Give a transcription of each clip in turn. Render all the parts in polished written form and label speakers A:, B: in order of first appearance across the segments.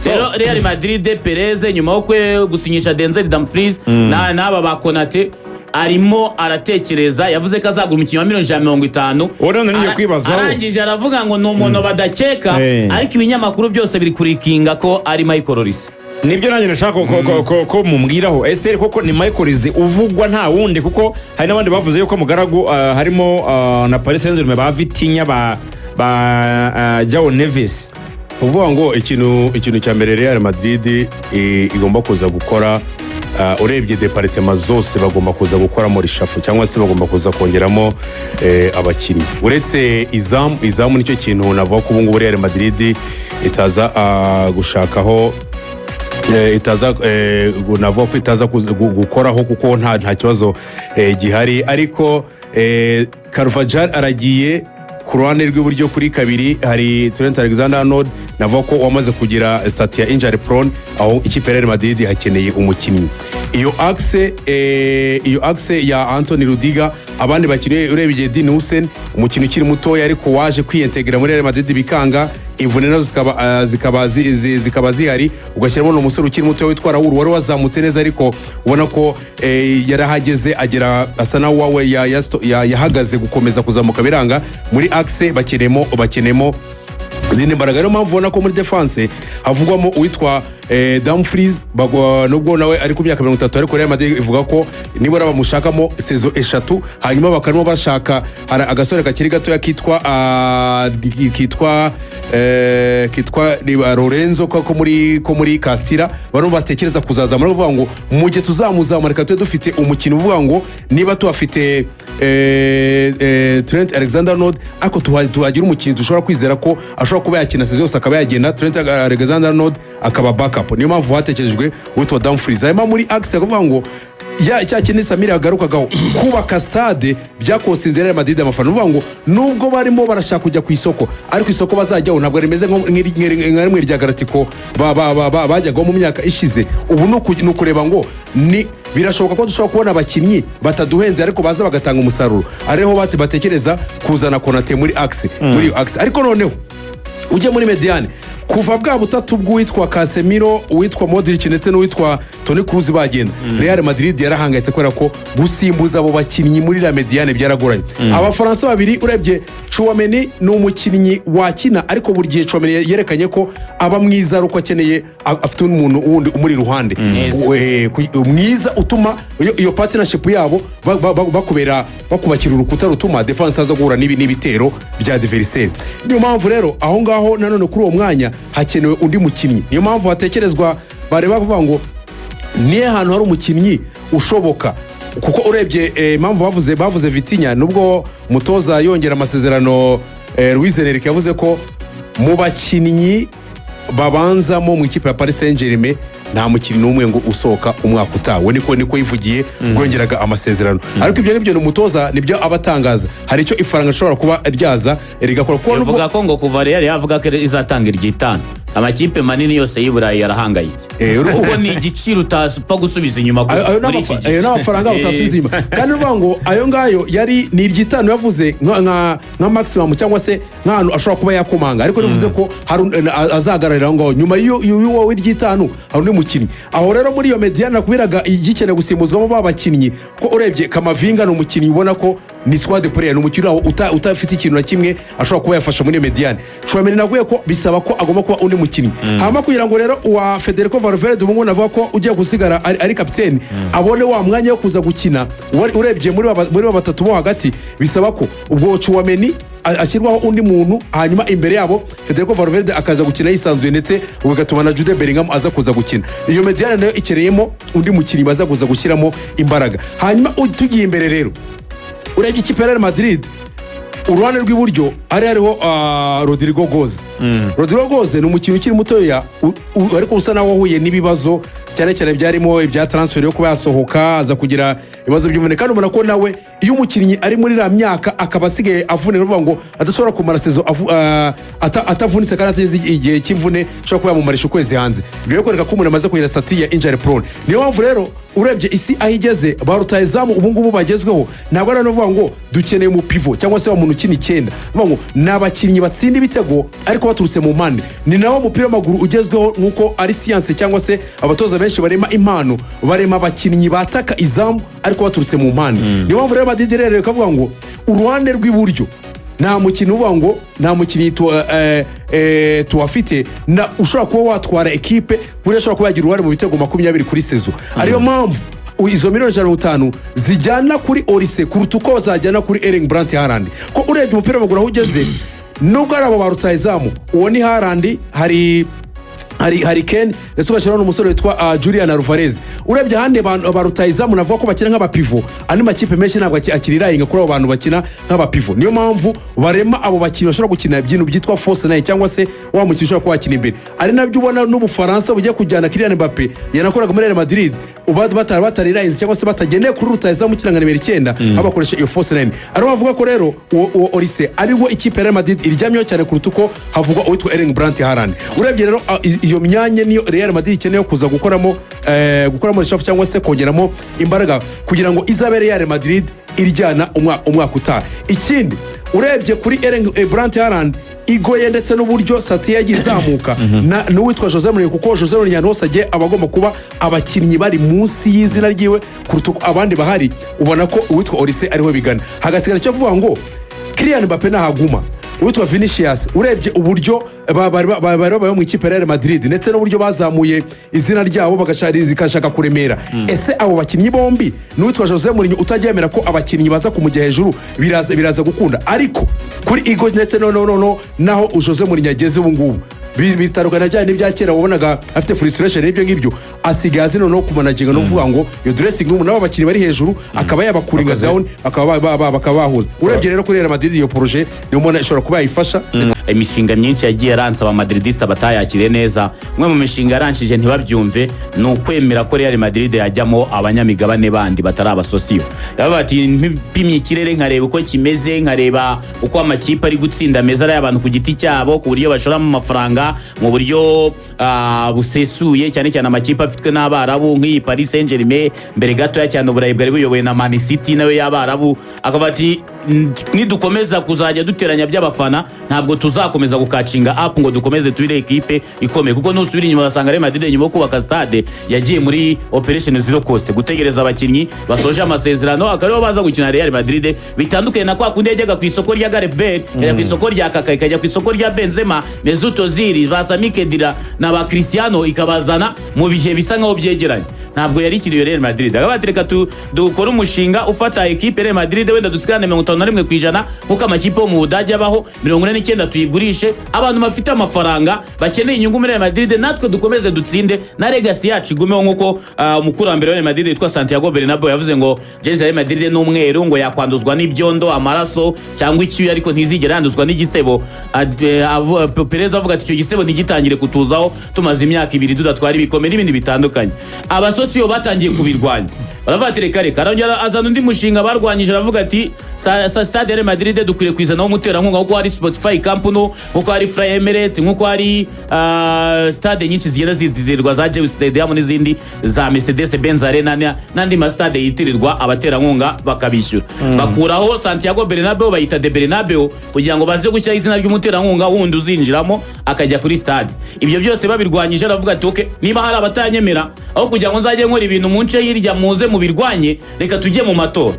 A: rero Real Madrid PEREZ nyuma yo gusinyisha Denzel Dumfries n'aba bakonate arimo aratekereza yavuze ko azagura umukinnyi wa $150 arangije aravuga ngo ni umuntu badakeka ariko ibinyamakuru byose biri kurikinga ko ari Michael Olise.
B: Nibyo nanjye nashaka ko mumbwiraho ese koko ni Michael Olise uvugwa nta wundi kuko hari n'abandi bavuze yuko mugaragu harimo na Paris Saint-Germain ba Vitinha ba Joao Neves.
C: Uvuga ngo ikintu cya mbere Real Madrid igomba kuza gukora urebye departement zose bagomba kuza gukora muri shafu cyangwa se bagomba kuza kongeramo abakinnyi uretse izamu nicyo kintu navuga ko ubu ngubu Real Madrid itaza gushakaho navuga ko itaza gukoraho kuko nta kibazo gihari ariko Carvajal aragiye ku ruhande rw'iburyo kuri kabiri hari Trent Alexander-Arnold navuga ko wamaze kugira stati ya injury prone aho ikipe Real Madrid hakeneye umukinnyi iyo axe ya Anthony Rudiger abandi bakinnyi urebye Dean Hussein umukinnyi ukiri mutoya ariko waje kwiyintegra muri Real Madrid bikanga imvune nazo zikaba zihari ugashyiramo umusore ukiri mutoya witwa Raul wari wazamutse neza ariko ubona ko yarahageze agera asa na wawe yahagaze gukomeza kuzamuka biranga muri axe bakenemo zindi mbaraga rero mpamvu ubona ko muri defense havugwamo uwitwa Dumfries nubwo nawe ari ku myaka 30 ariko Real Madrid ivuga ko nibura bamushakamo sezo 3 hanyuma bakarimo bashaka agasore kakiri gato kitwa Lorenzo ko muri Castilla bano batekereza kuzazamura uvuga ngo mu gihe tuzamuzamura reka dufite umukino uvuga ngo niba tuafite Trent Alexander-Arnold ako tuhagira umukino dushobora kwizera ko ashobora kuba yakina sezo yose akaba yagenda Trent Alexander-Arnold akaba backup niyo mpamvu hatekerejwe witwa Dumfries hanyuma muri axe akavuga ngo cyakintu Samira yagarukagaho kubaka stade byakosinze Real Madrid amafana uvuga ngo nubwo barimo barashaka kujya ku isoko ariko isoko bazajyaho ntabwo rimeze nk'rimwe rya Galactico bajyaga mu myaka ishize ubu nukureba ngo ni birashoboka ko dushobora kubona abakinnyi bataduhenze ariko baza bagatanga umusaruro ariho batekereza kuzana Konate muri axe ariko noneho ujye muri mediane kuva bwa butatu bw'uwitwa Casemiro uwitwa Modric ndetse n'uwitwa Toni Kroos bagenda Real Madrid yarahangayitse kubera ko gusimbuza abo bakinnyi muri la mediane byaragoranye abafaransa babiri urebye Chouameni ni umukinnyi wakina ariko buri gihe Chouameni yerekanye ko aba mwiza ruko akeneye afite umuntu wundi umuri ruhande mwiza utuma iyo partnership yabo bakubakira urukuta rutuma defense taza guhura n'ibitero bya adversaire niyo mpamvu rero aho ngaho nanone kuri uwo mwanya hakenewe undi mukinnyi niyo mpamvu hatekerezwa bareba kuvuga ngo niye hantu hari umukinnyi ushoboka kuko urebye impamvu bavuze Vitinha nubwo mutoza yongera amasezerano Luis Enrique yavuze ko mu bakinnyi babanzamo mu ikipe ya Paris Saint-Germain nta mukinnyi n'umwe ngo usohoka umwaka utawe niko yivugiye rwongeraga amasezerano ariko ibyo nibyo umutoza nibyo abatangaza hari icyo ifaranga rishobora kuba ryaza rigakora
A: ko uvuga ko ngo kuva Real yavuga ko izatanga iryitanu amakipe manini yose y'Iburayi yarahangayitse kuko ni igiciro utapfa gusubiza inyuma muri iki gihe
C: ayo n'amafaranga utasubiza inyuma kandi uvuga ngo ayo ngayo yari ni iryitanu yavuze nka maximum cyangwa se nk'ahantu ashobora kuba yakomanga ariko bivuze ko azagararira ngo nyuma y'uwo w'iryitanu hari undi mukinnyi aho rero muri iyo mediane nakubiraga igikeneye gusimbuzwamo babakinnyi ko urebye Kamavinga ni umukinnyi ubona ko ni squad player ni umukinnyi utafite ikintu na kimwe ashobora kuba yafasha muri mediane Chouameni naguye ko bisaba ko agomba kuba undi mukinnyi hama kugira ngo rero wa Federico Valverde ubu navuga ko ugiye gusigara ari kapiteni abone wa mwanya wo kuza gukina urebye muri batatu bo hagati bisaba ko ubwo Chouameni ashyirwaho undi muntu hanyuma imbere yabo Federico Valverde akaza gukina yisanzuye ndetse ugatuma na Jude Bellingham aza kuza gukina iyo mediane nayo ikereyemo undi mukinnyi baza kuza gushyiramo imbaraga hanyuma tugiye imbere rero urebye ikipe ya Real Madrid uruhande rw'iburyo hariho Rodrigo Goes Rodrigo Goes ni umukinnyi ukiri mutoya ariko usa naho wahuye n'ibibazo cyane byarimo ibya transfer yo kuba yasohoka aza kugira ibibazo by'imvune kandi ubona ko nawe iyo umukinnyi ari muri la myaka akaba asigaye avune uvuga ngo adashobora kumara sezo atavunitse kandi atageze igihe cy'imvune ashobora kuba yamumarisha ukwezi hanze rero kwereka ko umuntu amaze kugira stati ya injury prone niyo mpamvu rero urebye isi aho igeze ba rutahizamu ubu ngubu bagezweho ntabwo ari novuga ngo dukeneye mu pivo cyangwa se wa muntu ukina icyenda bavuga ngo ni abakinnyi batsinda ibitego ariko baturutse mu mpande ni nawo umupira w'amaguru ugezweho nk'uko ari siyanse cyangwa se abatoza benshi barema impano barema abakinnyi bataka izamu ariko baturutse mu mpande niyo mpamvu rero Madrid rero ikavuga ngo uruhande rw'iburyo nta mukino uvuga ngo nta mukinnyi tuwafite ushobora kuba watwara ekipe buriya ashobora kuba yagira uruhare mu bitego 20 kuri sezo ariyo mpamvu izo miliyoni 50 zijyana kuri Olise kuruta uko zajyana kuri Erling Brandt Haaland ko urebye umupira w'amaguru aho ugeze nubwo ari abo ba rutahizamu uwo ni Haaland hari Ken ndetse ugashyiraho n'umusore witwa Julian Alvarez urebye ahandi ba rutahizamu navuga ko bakina nk'abapivo andi makipe menshi ntabwo akirirahinga kuri abo bantu bakina nk'abapivo niyo mpamvu barema abo bakinnyi bashobora gukina ibintu byitwa false nine cyangwa se wa mukinnyi ushobora kuba wakina imbere ari nabyo ubona n'Ubufaransa bugiye kujyana Kylian Mbappé yanakoraga muri Real Madrid batarirahinze cyangwa se batagendeye kuri rutahizamu ukina nka nimero 9 abakoresha iyo false nine ari bavuga ko rero uwo Olise ariwo ikipe ya Real Madrid iryamyeho cyane kuruta uko havugwa uwitwa Erling Brandt Haaland urebye rero iyo myanya niyo Real Madrid ikeneye kuza gukoramo reshafu cyangwa se kongeramo imbaraga kugira ngo izabe Real Madrid iryana umwaka utaha ikindi urebye kuri Erling Brandt Haaland igoye ndetse n'uburyo Sati yagiye izamuka n'uwitwa Jose Mourinho kuko Jose Mourinho hose agiye abagomba kuba abakinnyi bari munsi y'izina ryiwe kuruta abandi bahari ubona ko uwitwa Olise ariho bigana hagasigara cyo kuvuga ngo Kylian Mbappé nahaguma uwitwa Vinicius urebye uburyo bari mu ikipe ya Real Madrid ndetse n'uburyo bazamuye izina ryabo bagashaka kuremera ese abo bakinnyi bombi n'uwitwa Jose Mourinho utagemera ko abakinnyi baza kumujya hejuru biraza gukunda ariko kuri Igo ndetse naho Jose Mourinho ageze ubu ngubu bitandukana cyane n'ibya kera wabonaga afite frustration n'ibyo ngibyo asigaye azino no kumanaginga no kuvuga ngo yo dressing room nabo bakiri bari hejuru akaba yabakuringa down bakaba urebye rero kuri Real Madrid iyo projet ni umuntu ashobora kuba yifasha
A: imishinga myinshi yagiye aransa aba Madridista batayakire neza umwe mu mishinga yaranshije ntibabyumve ni ukwemera ko Real Madrid yajyamo abanyamigabane bandi batari abasosiyo yaba bati mpimye ikirere nkareba uko kimeze nkareba uko amakipe ari gutsinda meza ari abantu ku giti cyabo ku buryo bashora mu mafaranga mu buryo busesuye cyane cyane amakipe afitwe n'abarabu nk'iyi Paris Saint-Germain mbere gato ya cyane uburayi bwari buyoboye na Man City nawe y'abarabu akabati nidukomeza kuzajya duteranya by'abafana ntabwo tuzakomeza gukacinga up ngo dukomeze tuire equipe ikomeye kuko nusubira inyuma basanga Real Madrid nyuma kubaka stade yagiye muri operation zero cost gutegereza abakinnyi basoje amasezerano akariho baza gukina Real Madrid bitandukanye na kwa kundi yajyaga ku isoko rya Gareth Bale yajya ku isoko rya Kaka ikajya ku isoko rya Benzema Mesut Ozil Basami Khedira na ba Cristiano ikabazana mu bihe bisa nkaho byegeranye ntabwo yari ikiriyo Real Madrid agabatereka dukora umushinga ufata equipe Real Madrid wenda dusikane 51% nkuko amakipe yo mu Budage abaho 49 tuyigurishe abantu bafite amafaranga bakeneye inyungu muri Real Madrid natwe dukomeze dutsinde na legacy yacu igumeho nkuko umukurambere wa Real Madrid yitwa Santiago Bernabeu yavuze ngo jersey Real Madrid n'umweru ngo yakwanduzwa n'ibyondo amaraso cyangwa icyuya ariko ntizigera yanduzwa n'igisebo Perez avuga ati icyo gisebo ntigitangire kutuzaho tumaze imyaka 2 tudatwara ibikombe n'ibindi bitandukanye abasosiyo batangiye kubirwanya baravatire kare arongera azana undi mushinga barwanyije aravuga ati stade Real Madrid dukwiriye kwizanaho umuterankunga nkuko hari Spotify Camp Nou nkuko hari Fly Emirates nkuko hari stade nyinshi zigenda zizirwa za James Stadium n'izindi za Mercedes Benz Arena n'andi ma stade yitirirwa abaterankunga bakabishyura bakuraho Santiago Bernabeu bayita de Bernabeu kugira ngo baze gushyira izina ry'umuterankunga wundi uzinjiramo akajya kuri stade ibyo byose babirwanyije aravuga ati okay niba hari abatanyemera aho kugira ngo nzajye nkora ibintu munce hirya muze mu birwanye reka tujye mu matora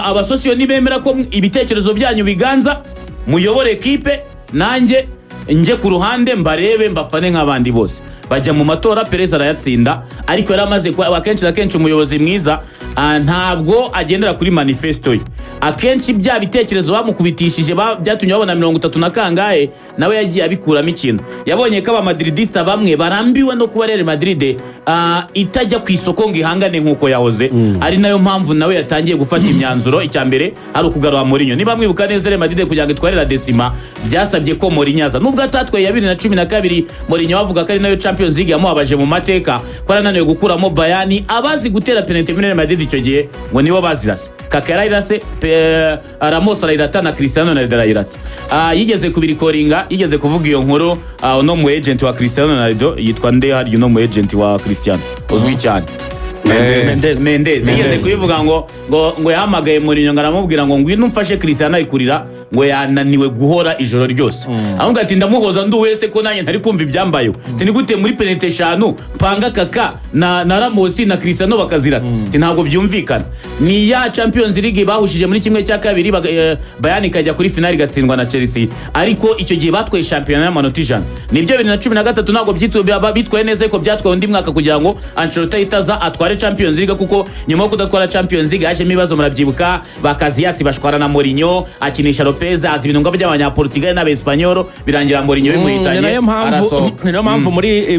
A: abasosiyo nibemera ko ibitekerezo byanyu biganza muyobore equipe nanjye nje ku ruhande mbarebe mbafane nk'abandi bose bajya mu matora Perez arayatsinda ariko yaramaze akenshi umuyobozi mwiza ntabwo agendera kuri manifesto ye akenshi bya bitekerezo bamukubitishije byatumye babona 30 na kangahe nawe yagiye abikuramo ikintu yabonye ko aba Madridista bamwe barambiwe no kuba Real Madrid itajya ku isoko ngo ihangane nkuko yahoze ari nayo mpamvu nawe yatangiye gufata imyanzuro icyambere ari ukugarura Mourinho niba mwibuka neza Real Madrid kugira ngo itware la decima byasabye ko Mourinho aza nubwo atatwaye 2012 Mourinho avuga ko ari nayo Champions League yamuhabaje mu mateka ko arananiwe gukuramo Bayani abazi gutera penalty muri Real Madrid icyo gihe ngo nibo bazirase Kaka yarayirase Ramos arayirata na Cristiano Ronaldo arayirata yigeze kubirikoringa yigeze kuvuga iyo nkuru no mu agent wa Cristiano Ronaldo yitwa nde hari no mu agent wa Cristiano uzwi cyane Mendes yigeze kubivuga ngo yahamagaye Mourinho ngo aramubwira ngo ngwino umfashe Cristiano ari kurira ngo yananiwe guhora ijoro ryose ahubwo ati ndamuhoza ndu wese ko nanjye ntari kumva ibyambayo ni gute muri penalty 5 panga Kaka na Ramos na Cristiano bakazira ntabwo byumvikana ni ya Champions League bahushije muri kimwe cya kabiri Bayern ikajya kuri finali gatsindwa na Chelsea ariko icyo gihe batwaye champion y'amanota 100 nibyo 2013 ntabwo bitwaye neza ko byatwaye undi mwaka kugira ngo Ancelotti itaza atware Champions League kuko nyuma yo kudatwara Champions League haje ibibazo murabyibuka bakaziyasi bashwara na Mourinho akinisha Lopez azi ibintu ngabo by'abanyaportugal n'abespanyol birangira Mourinho bimuhitanye
D: niyo mpamvu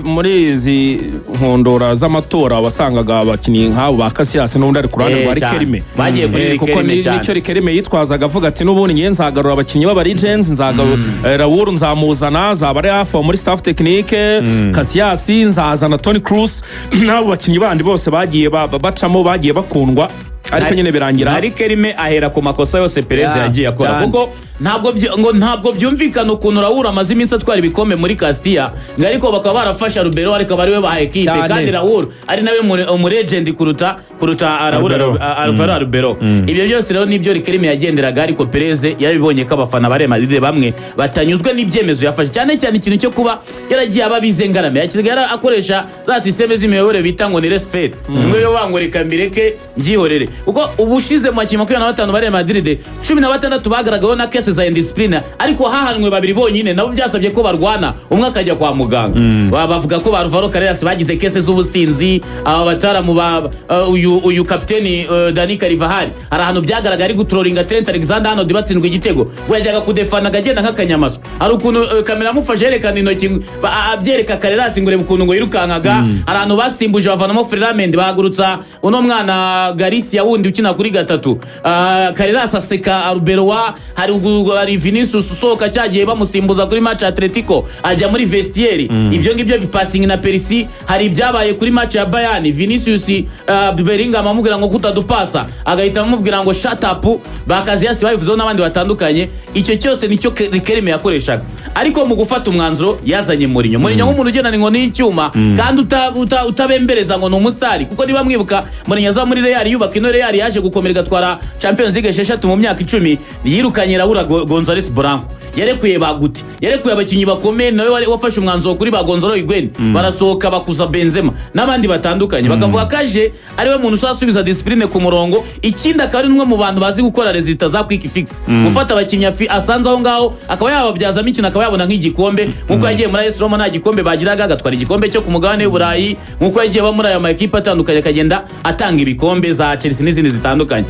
D: muri izi nkondora z'amatora wasangaga abakinnyi nk'abo ba Casillas n'undi ari kurande rwa Rikelme
A: bagiye kuri Rikelme cyane
D: nicyo Rikelme yitwazaga avuga ati n'ubundi ngiye nzagarura abakinnyi b'aba legends nzagarura Raul nzamuzana zabare hafi muri staff technique Casillas nzazana Toni Kroos n'abo bakinnyi bandi bose bagiye bacamo bagiye bakundwa ariko nyine birangira
A: Rikelme ahera ku makosa yose Perez yagiye akora kuko ntabwo byumvikana ukuntu Raul amaze iminsi atwara ibikombe muri Castilla ariko bakaba barafasha Rubero ariko bari we baha equipe kandi Raul ari nawe umulegend kuruta Alvaro Rubero ibyo byose rero nibyo Rikelme yagenderaga ariko Perez yabibonye ko abafana bare Madrid bamwe batanyuzwe n'ibyemezo yafashe cyane ikintu cyo kuba yaragiye ababize ngarame yakiziga akoresha za systeme z'imiyoborere bita ngo ni respect ngo yo bangoreka mbireke ngihorere uko ubushize mu 25 bare Madrid 16 bagaragaho na za indiscipline ariko hahanwe babiri bonyine nabo byasabye ko barwana umwe akajya kwa muganga bavuga ko Alvaro Carreras bagize kese z'ubusinzi aba bataramu uyu kapiteni Dani Carvajal hari ahantu byagaragara ari gutrolinga Trent Alexander-Arnold batsindwa igitego wajyaga kudefana agenda nk'akanyamaswa hari ukuntu kamera mufashe yerekana intoki abyereka Carreras ngo reba ukuntu ngo yirukankaga hari ahantu basimbuje bavanamo Ferland bahagurutsa uno mwana Garcia wundi ukina kuri gatatu Carreras aseka Arbeloa hari Vinicius usohoka cyagiye bamusimbuza kuri match Atletico ajya muri vestiaire ibyo ngibyo bipassing na Perisi hari ibyabaye kuri match ya Bayern Vinicius Bellingham amubwira ngo kutadupasa agahita amubwira ngo shut up bakaziyasi bayivuzeho n'abandi batandukanye icyo cyose nicyo Rikelme yakoreshaga ariko mu gufata umwanzuro yazanye Mourinho nk'umuntu ugendana ngo n'icyuma kandi utabembereza ngo ni umusitari kuko niba mwibuka Mourinho aza muri Real yubaka ino Real yaje gukomera gatwara Champions League 6 mu myaka 10 yirukanye Raul González Blanco yarekuye baguti yarekuye abakinyi bakomeye nawe wafashe umwanzuro kuri ba Gonzalo Higuain barasohoka bakuza Benzema n'abandi batandukanye bakavuga kaje ari we muntu usasubiza discipline ku murongo ikindi akari numwe mu bantu bazi gukora resultat za quick fix gufata abakinyi asanze aho ngaho akaba yababyazamo ikintu akaba yabona nk'igikombe nkuko yagiye muri AS Roma nta gikombe bagiraga agatwara igikombe cyo ku mugabane w'Uburayi nkuko yagiye ba muri aya ma equipe atandukanye akagenda atanga ibikombe za Chelsea n'izindi zitandukanye